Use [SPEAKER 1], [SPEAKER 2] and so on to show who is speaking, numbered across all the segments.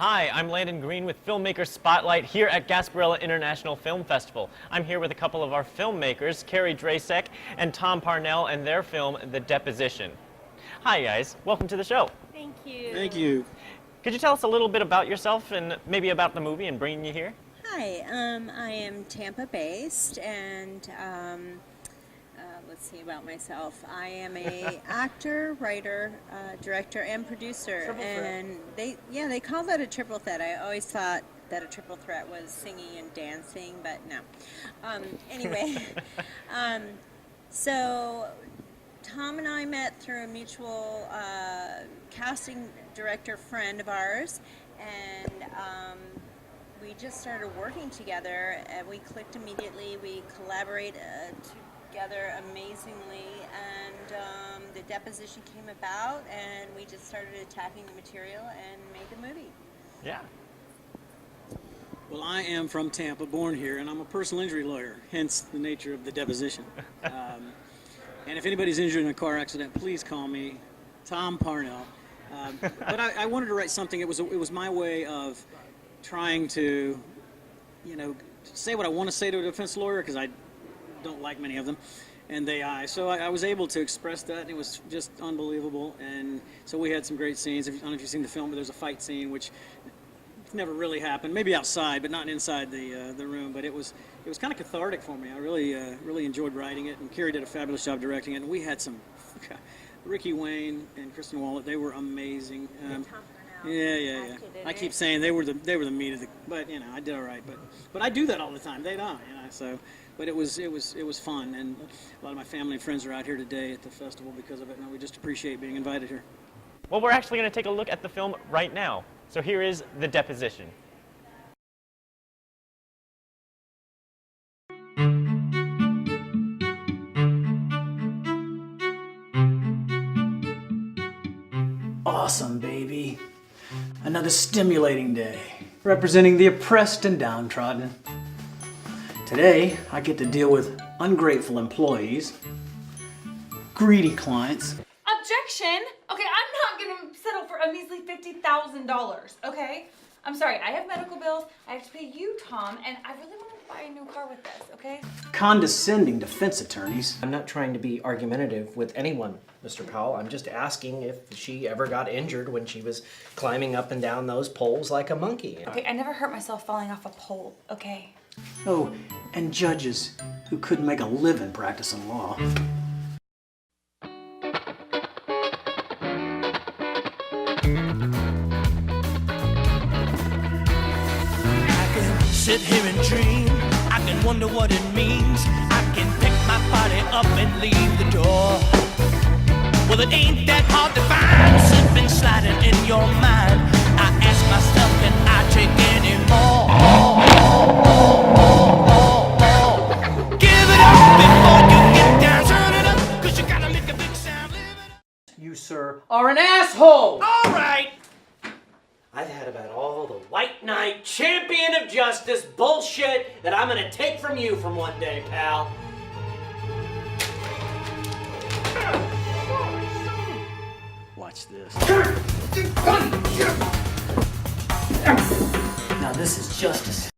[SPEAKER 1] Hi, I'm Landon Green with Filmmaker Spotlight here at Gasparilla International Film Festival. I'm here with a couple of our filmmakers, Carrie Drasek and Tom Parnell, and their film, The Deposition. Hi guys, welcome to the show.
[SPEAKER 2] Thank you.
[SPEAKER 3] Thank you.
[SPEAKER 1] Could you tell us a little bit about yourself and maybe about the movie and bringing you here?
[SPEAKER 2] Hi, I am Tampa-based, and let's see about myself. I am a actor, writer, director, and producer.
[SPEAKER 1] Triple threat.
[SPEAKER 2] And they call that a triple threat. I always thought that a triple threat was singing and dancing, but no. Anyway, so Tom and I met through a mutual casting director friend of ours, and we just started working together, and we clicked immediately. We collaborated together amazingly, and the deposition came about, and we just started attacking the material and made the movie.
[SPEAKER 1] Yeah.
[SPEAKER 3] Well, I am from Tampa, born here, and I'm a personal injury lawyer, hence the nature of the deposition. And if anybody's injured in a car accident, please call me, Tom Parnell. But I wanted to write something. It was my way of trying to, say what I want to say to a defense lawyer, because I don't like many of them, and so I was able to express that, and it was just unbelievable. And so we had some great scenes. I don't know if you've seen the film, but there's a fight scene which never really happened, maybe outside, but not inside the room. But it was kind of cathartic for me. I really enjoyed writing it, and Carrie did a fabulous job directing it. And we had some Ricky Wayne and Kristen Wallet. They were amazing. Yeah. I keep saying they were the meat of the, but I did all right. But I do that all the time. They don't, so. But it was fun, and a lot of my family and friends are out here today at the festival because of it, and we just appreciate being invited here.
[SPEAKER 1] Well, we're actually going to take a look at the film right now. So here is The Deposition.
[SPEAKER 4] Awesome, baby. Another stimulating day, representing the oppressed and downtrodden. Today, I get to deal with ungrateful employees, greedy clients.
[SPEAKER 5] Objection! Okay, I'm not gonna settle for a measly $50,000, okay? I'm sorry, I have medical bills, I have to pay you, Tom, and I really want to buy a new car with this, okay?
[SPEAKER 4] Condescending defense attorneys.
[SPEAKER 6] I'm not trying to be argumentative with anyone, Mr. Powell. I'm just asking if she ever got injured when she was climbing up and down those poles like a monkey.
[SPEAKER 5] Okay, I never hurt myself falling off a pole, okay?
[SPEAKER 4] Oh, and judges who couldn't make a living practicing law.
[SPEAKER 7] Sit here and dream. I can wonder what it means. I can pick my body up and leave the door. Well, it ain't that hard to find. Slipping, sliding in your mind. I ask myself, can I take any more? Give it up before you get down. Turn it up, 'cause you gotta make a big sound.
[SPEAKER 4] You, sir, are an asshole!
[SPEAKER 6] All right! I've had about all the white knight, champion of justice bullshit that I'm gonna take from you from one day, pal.
[SPEAKER 4] Watch this. Now this is justice.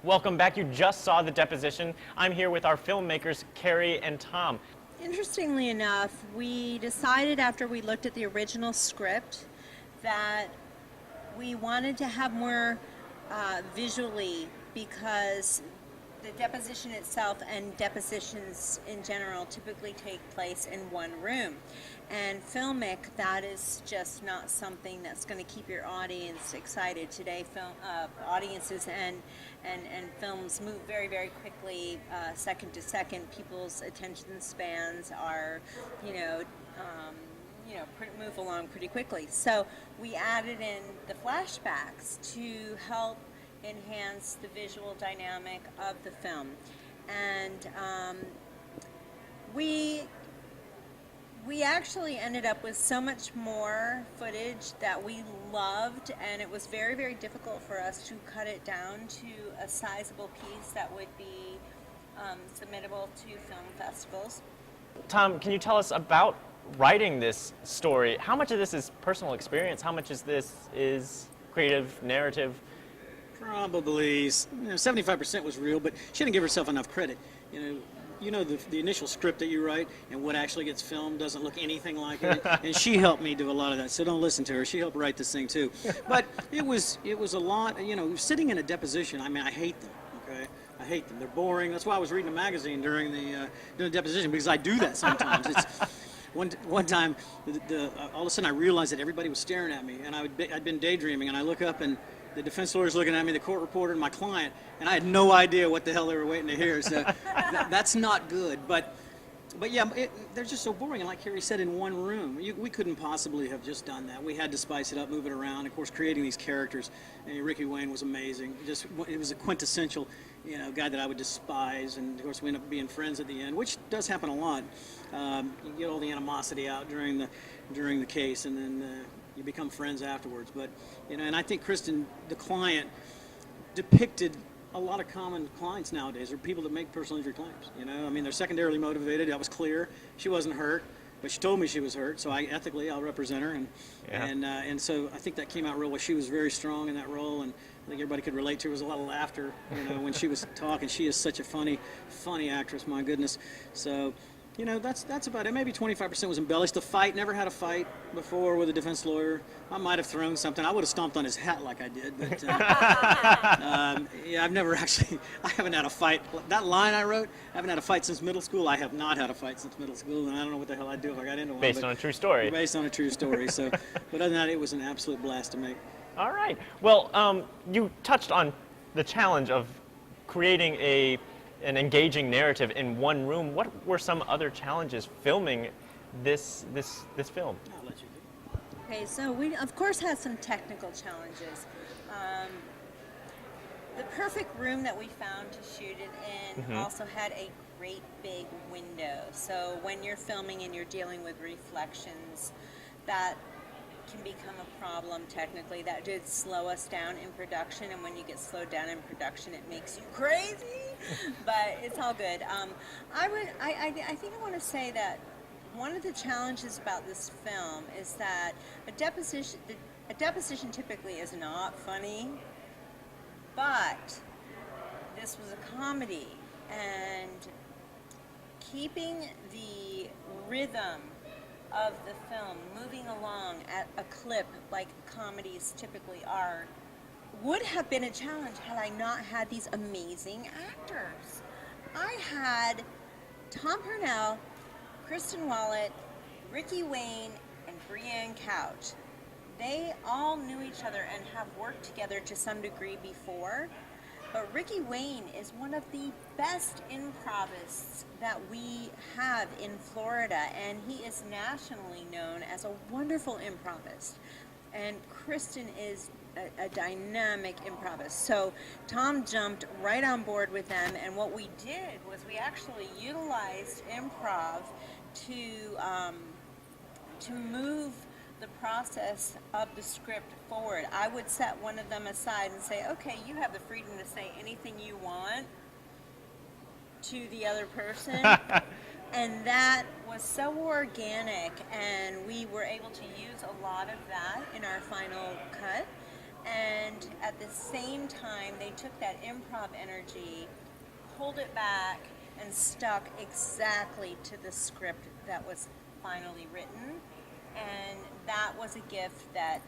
[SPEAKER 1] Welcome back. You just saw The Deposition. I'm here with our filmmakers, Carrie and Tom.
[SPEAKER 2] Interestingly enough, we decided after we looked at the original script that we wanted to have more visually, because the deposition itself and depositions in general typically take place in one room. And filmic, that is just not something that's going to keep your audience excited. Today, audiences and films move very, very quickly, second to second. People's attention spans are, move along pretty quickly. So we added in the flashbacks to help enhance the visual dynamic of the film. And we actually ended up with so much more footage that we loved, and it was very, very difficult for us to cut it down to a sizable piece that would be submittable to film festivals.
[SPEAKER 1] Tom, can you tell us about writing this story, how much of this is personal experience? How much is this is creative narrative?
[SPEAKER 3] Probably 75% was real, but she didn't give herself enough credit. The initial script that you write and what actually gets filmed doesn't look anything like it. And she helped me do a lot of that, so don't listen to her. She helped write this thing too. But it was a lot. Sitting in a deposition. I mean, I hate them. Okay, I hate them. They're boring. That's why I was reading a magazine during the deposition, because I do that sometimes. It's one time, all of a sudden I realized that everybody was staring at me, and I'd been daydreaming, and I look up and the defense lawyer's looking at me, the court reporter, and my client, and I had no idea what the hell they were waiting to hear. So that's not good. But yeah, they're just so boring. And like Carrie said, in one room, we couldn't possibly have just done that. We had to spice it up, move it around. Of course, creating these characters. And Ricky Wayne was amazing. It was a quintessential, guy that I would despise. And of course, we ended up being friends at the end, which does happen a lot. You get all the animosity out during the case, and then you become friends afterwards. But and I think Kristen, the client, depicted a lot of common clients nowadays, are people that make personal injury claims. I mean, they're secondarily motivated. That was clear. She wasn't hurt, but she told me she was hurt. So I'll represent her, and so I think that came out real well. She was very strong in that role, and I think everybody could relate to her. There was a lot of laughter, when she was talking. She is such a funny actress. My goodness. So. That's about it. Maybe 25% was embellished. The fight, never had a fight before with a defense lawyer. I might have thrown something. I would have stomped on his hat like I did. But I've never actually, I haven't had a fight. That line I wrote, I haven't had a fight since middle school. I have not had a fight since middle school, and I don't know what the hell I'd do if I got into one.
[SPEAKER 1] Based on a true story.
[SPEAKER 3] Based on a true story. So, but other than that, it was an absolute blast to make.
[SPEAKER 1] All right. Well, you touched on the challenge of creating an engaging narrative in one room. What were some other challenges filming this film?
[SPEAKER 3] I'll let you do.
[SPEAKER 2] Okay, so we of course had some technical challenges. The perfect room that we found to shoot it in also had a great big window. So when you're filming and you're dealing with reflections, that can become a problem technically. That did slow us down in production, and when you get slowed down in production, it makes you crazy. But it's all good. I think I want to say that one of the challenges about this film is that a deposition typically is not funny, but this was a comedy, and keeping the rhythm of the film moving along at a clip like comedies typically are would have been a challenge had I not had these amazing actors. I had Tom Purnell, Kristen Wallet, Ricky Wayne, and Brianne Couch. They all knew each other and have worked together to some degree before. But Ricky Wayne is one of the best improvists that we have in Florida, and he is nationally known as a wonderful improvist. And Kristen is a dynamic improvist. So Tom jumped right on board with them, and what we did was we actually utilized improv to move the process of the script forward. I would set one of them aside and say, okay, you have the freedom to say anything you want to the other person. And that was so organic, and we were able to use a lot of that in our final cut. And at the same time, they took that improv energy, pulled it back, and stuck exactly to the script that was finally written. And that was a gift that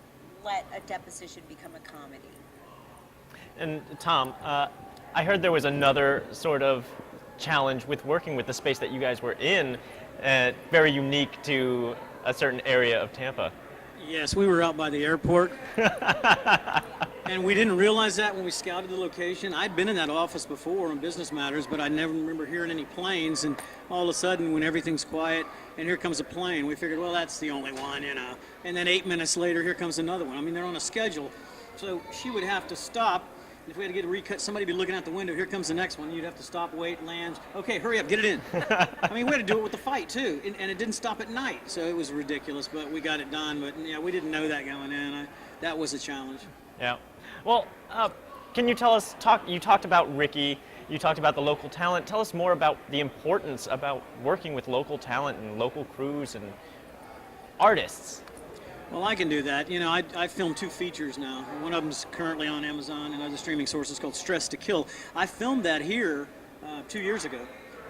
[SPEAKER 2] let a deposition become a comedy.
[SPEAKER 1] And Tom, I heard there was another sort of challenge with working with the space that you guys were in, very unique to a certain area of Tampa.
[SPEAKER 3] Yes, we were out by the airport. And we didn't realize that when we scouted the location. I'd been in that office before on business matters, but I never remember hearing any planes. And all of a sudden, when everything's quiet, and here comes a plane, we figured, well, that's the only one, And then 8 minutes later, here comes another one. I mean, they're on a schedule. So she would have to stop. If we had to get a recut, somebody would be looking out the window. Here comes the next one. You'd have to stop, wait, land. Okay, hurry up, get it in. I mean, we had to do it with the fight, too. And it didn't stop at night. So it was ridiculous, but we got it done. But, yeah, we didn't know that going in. That was a challenge.
[SPEAKER 1] Yeah. Well, can you tell us, you talked about Ricky, you talked about the local talent. Tell us more about the importance about working with local talent and local crews and artists.
[SPEAKER 3] Well, I can do that. You know, I filmed 2 features now. One of them's currently on Amazon and other streaming sources called Stress to Kill. I filmed that here 2 years ago.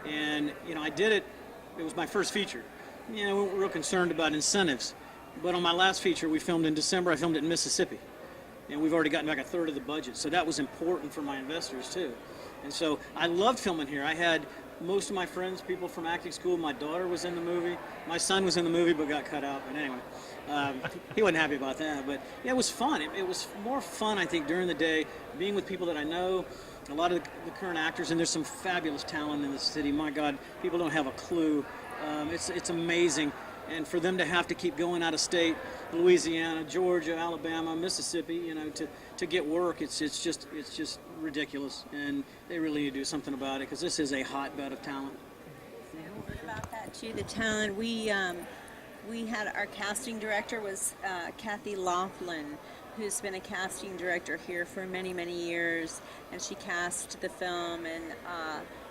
[SPEAKER 3] And, you know, I did it. It was my first feature. You know, we were real concerned about incentives. But on my last feature we filmed in December, I filmed it in Mississippi. And we've already gotten back a third of the budget. So that was important for my investors, too. And so I loved filming here. I had most of my friends, people from acting school. My daughter was in the movie. My son was in the movie but got cut out. But anyway, he wasn't happy about that. But yeah, it was fun. It was more fun, I think, during the day, being with people that I know, a lot of the current actors, and there's some fabulous talent in the city. My God, people don't have a clue. It's amazing. And for them to have to keep going out of state, Louisiana, Georgia, Alabama, Mississippi, you know, to get work, it's just ridiculous. And they really need to do something about it, because this is a hotbed of talent.
[SPEAKER 2] What about that too? The talent. We had our casting director was Kathy Laughlin, who's been a casting director here for many years, and she cast the film, and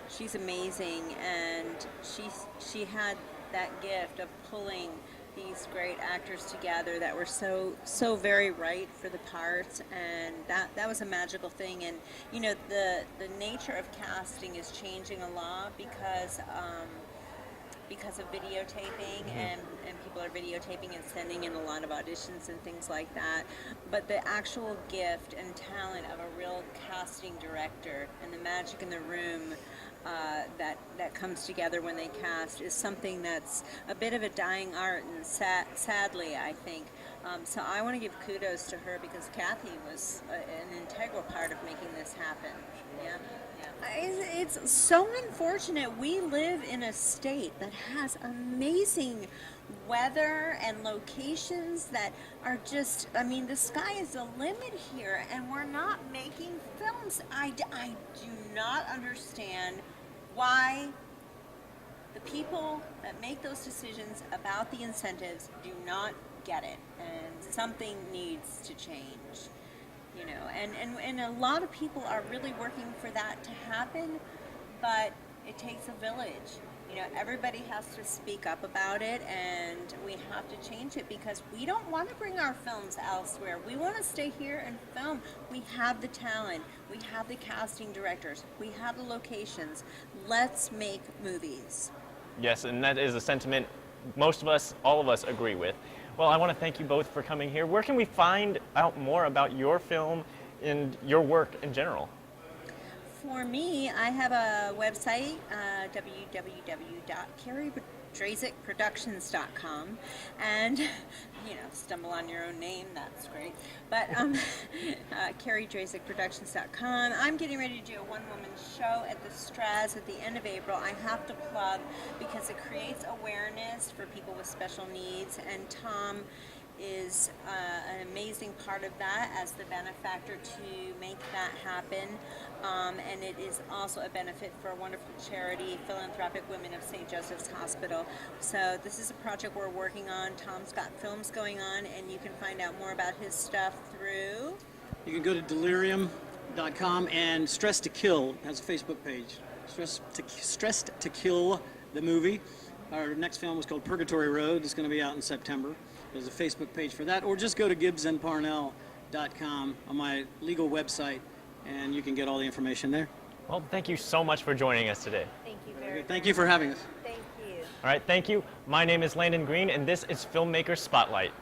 [SPEAKER 2] she's amazing. And she had that gift of pulling these great actors together that were so very right for the parts, and that was a magical thing. And you know, the nature of casting is changing a lot because of videotaping, and people are videotaping and sending in a lot of auditions and things like that. But the actual gift and talent of a real casting director and the magic in the room that comes together when they cast is something that's a bit of a dying art, and sadly, I think. So I want to give kudos to her, because Kathy was an integral part of making this happen. Yeah. It's so unfortunate. We live in a state that has amazing weather and locations that are just, I mean, the sky is the limit here, and we're not making films. I do not understand why the people that make those decisions about the incentives do not get it, and something needs to change. You know, and a lot of people are really working for that to happen, but it takes a village. You know, everybody has to speak up about it, and we have to change it, because we don't want to bring our films elsewhere. We want to stay here and film. We have the talent, we have the casting directors, we have the locations. Let's make movies.
[SPEAKER 1] Yes, and that is a sentiment most of us, all of us, agree with. Well, I want to thank you both for coming here. Where can we find out more about your film and your work in general?
[SPEAKER 2] For me, I have a website, www.carriedrazekproductions.com, and, you know, stumble on your own name, that's great. But carriedrazekproductions.com. I'm getting ready to do a one-woman show at the Straz at the end of April. I have to plug, because it creates awareness for people with special needs, and Tom is an amazing part of that as the benefactor to make that happen. And it is also a benefit for a wonderful charity, Philanthropic Women of St. Joseph's Hospital. So this is a project we're working on. Tom's got films going on, and you can find out more about his stuff through...
[SPEAKER 3] You can go to delirium.com, and Stress to Kill has a Facebook page. Stressed to Kill, the movie. Our next film is called Purgatory Road. It's going to be out in September. There's a Facebook page for that, or just go to gibbsandparnell.com on my legal website, and you can get all the information there.
[SPEAKER 1] Well, thank you so much for joining us today.
[SPEAKER 2] Thank you very much.
[SPEAKER 3] Thank you for having us.
[SPEAKER 2] Thank you.
[SPEAKER 1] All right, thank you. My name is Landon Green, and this is Filmmaker Spotlight.